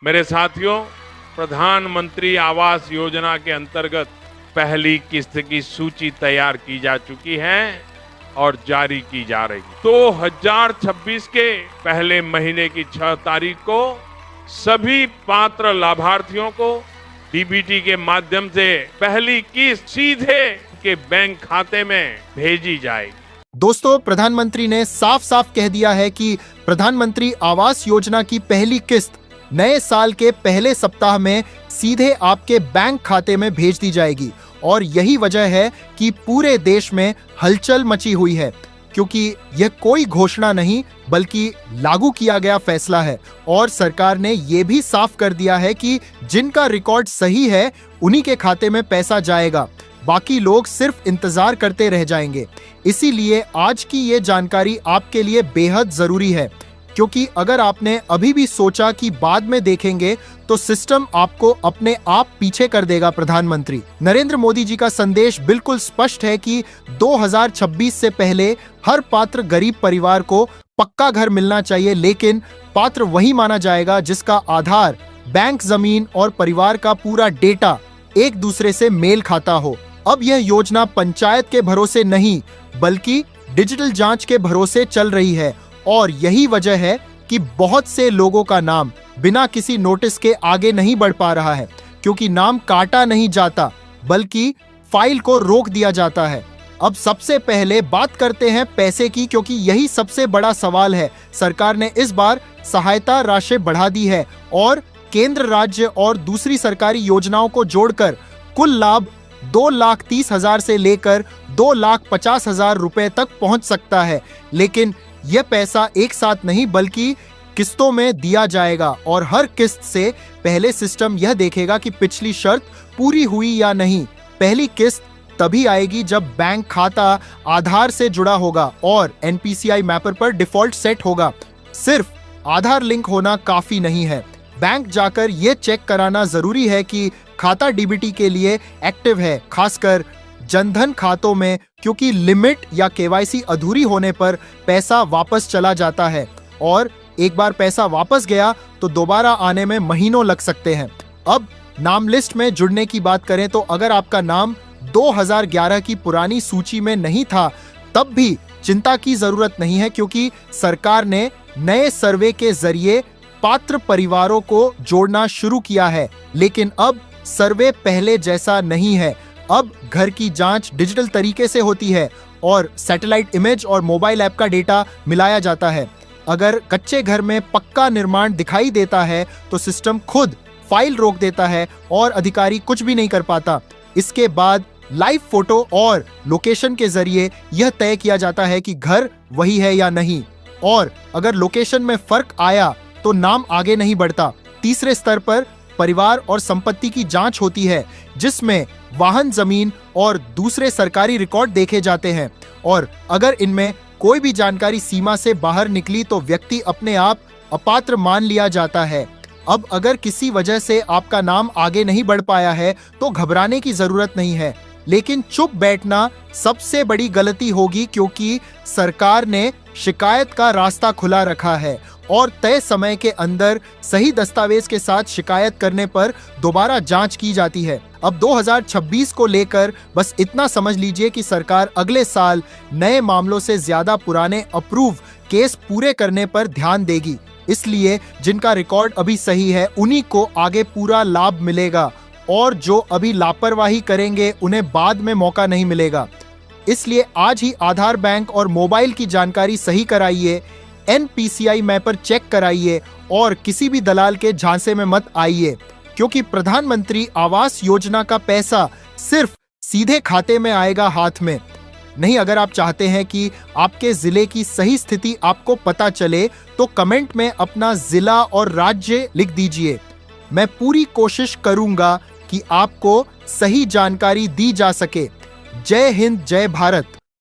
मेरे साथियों, प्रधानमंत्री आवास योजना के अंतर्गत पहली किस्त की सूची तैयार की जा चुकी है और जारी की जा रही है। 2026 के पहले महीने की 6 तारीख को सभी पात्र लाभार्थियों को डीबीटी के माध्यम से पहली किस्त सीधे के बैंक खाते में भेजी जाएगी। दोस्तों, प्रधानमंत्री ने साफ साफ कह दिया है कि प्रधानमंत्री आवास योजना की पहली किस्त नए साल के पहले सप्ताह में सीधे आपके बैंक खाते में भेज दी जाएगी। और यही वजह है कि पूरे देश में हलचल मची हुई है, क्योंकि यह कोई घोषणा नहीं बल्कि लागू किया गया फैसला है। और सरकार ने यह भी साफ कर दिया है कि जिनका रिकॉर्ड सही है उन्हीं के खाते में पैसा जाएगा, बाकी लोग सिर्फ इंतजार करते रह जाएंगे। इसीलिए आज की ये जानकारी आपके लिए बेहद जरूरी है, क्योंकि अगर आपने अभी भी सोचा कि बाद में देखेंगे तो सिस्टम आपको अपने आप पीछे कर देगा। प्रधानमंत्री नरेंद्र मोदी जी का संदेश बिल्कुल स्पष्ट है कि 2026 से पहले हर पात्र गरीब परिवार को पक्का घर मिलना चाहिए, लेकिन पात्र वही माना जाएगा जिसका आधार, बैंक, जमीन और परिवार का पूरा डेटा एक दूसरे से मेल खाता हो। अब यह योजना पंचायत के भरोसे नहीं बल्कि डिजिटल जांच के भरोसे चल रही है। और यही वजह है कि बहुत से लोगों का नाम बिना किसी नोटिस के आगे नहीं बढ़ पा रहा है, क्योंकि नाम काटा नहीं जाता बल्कि फाइल को रोक दिया जाता है। अब सबसे पहले बात करते हैं पैसे की, क्योंकि यही सबसे बड़ा सवाल है। सरकार ने इस बार सहायता राशि बढ़ा दी है और केंद्र, राज्य और दूसरी सरकारी योजनाओं को जोड़कर कुल लाभ 2,30,000 से लेकर 2,50,000 रुपए तक पहुंच सकता है। लेकिन यह पैसा एक साथ नहीं बल्कि किस्तों में दिया जाएगा और हर किस्त से पहले सिस्टम यह देखेगा कि पिछली शर्त पूरी हुई या नहीं। पहली किस्त तभी आएगी जब बैंक खाता आधार से जुड़ा होगा और एनपीसीआई मैपर पर डिफॉल्ट सेट होगा। सिर्फ आधार लिंक होना काफी नहीं है, बैंक जाकर यह चेक कराना जरूरी है कि खाता डीबीटी के लिए एक्टिव है, खासकर जनधन खातों में, क्योंकि लिमिट या केवाईसी अधूरी होने पर पैसा वापस चला जाता है और एक बार पैसा वापस गया तो दोबारा आने में महीनों लग सकते हैं। अब नाम लिस्ट में जुड़ने की बात करें तो अगर आपका नाम 2011 की पुरानी सूची में नहीं था तब भी चिंता की जरूरत नहीं है, क्योंकि सरकार ने नए सर्वे के जरिए पात्र परिवारों को जोड़ना शुरू किया है। लेकिन अब सर्वे पहले जैसा नहीं है। अब घर की जांच डिजिटल तरीके से होती है और सैटेलाइट इमेज और मोबाइल ऐप का डेटा मिलाया जाता है। अगर कच्चे घर में पक्का निर्माण दिखाई देता है तो सिस्टम खुद फाइल रोक देता है और अधिकारी कुछ भी नहीं कर पाता। इसके बाद लाइव फोटो और लोकेशन के जरिए यह तय किया जाता है कि घर वही है या नहीं, और अगर लोकेशन में फर्क आया तो नाम आगे नहीं बढ़ता। तीसरे स्तर पर परिवार और संपत्ति की जांच होती है, जिसमें वाहन, जमीन और दूसरे सरकारी रिकॉर्ड देखे जाते हैं, और अगर इनमें कोई भी जानकारी सीमा से बाहर निकली तो व्यक्ति अपने आप अपात्र मान लिया जाता है। अब अगर किसी वजह से आपका नाम आगे नहीं बढ़ पाया है तो घबराने की जरूरत नहीं है, लेकिन चुप बैठना सबसे बड़ी गलती होगी, क्योंकि सरकार ने शिकायत का रास्ता खुला रखा है और तय समय के अंदर सही दस्तावेज के साथ शिकायत करने पर दोबारा जांच की जाती है। अब 2026 को लेकर बस इतना समझ लीजिए कि सरकार अगले साल नए मामलों से ज्यादा पुराने अप्रूव केस पूरे करने पर ध्यान देगी। इसलिए जिनका रिकॉर्ड अभी सही है उन्हीं को आगे पूरा लाभ मिलेगा, और जो अभी लापरवाही करेंगे उन्हें बाद में मौका नहीं मिलेगा। इसलिए आज ही आधार, बैंक और मोबाइल की जानकारी सही कराइए, एनपीसीआई मैपर चेक कराइए और किसी भी दलाल के झांसे में मत आइए, क्योंकि प्रधानमंत्री आवास योजना का पैसा सिर्फ सीधे खाते में आएगा, हाथ में नहीं। अगर आप चाहते हैं कि आपके जिले की सही स्थिति आपको पता चले तो कमेंट में अपना जिला और राज्य लिख दीजिए। मैं पूरी कोशिश करूंगा कि आपको सही जानकारी दी जा सके। जय हिंद, जय भारत।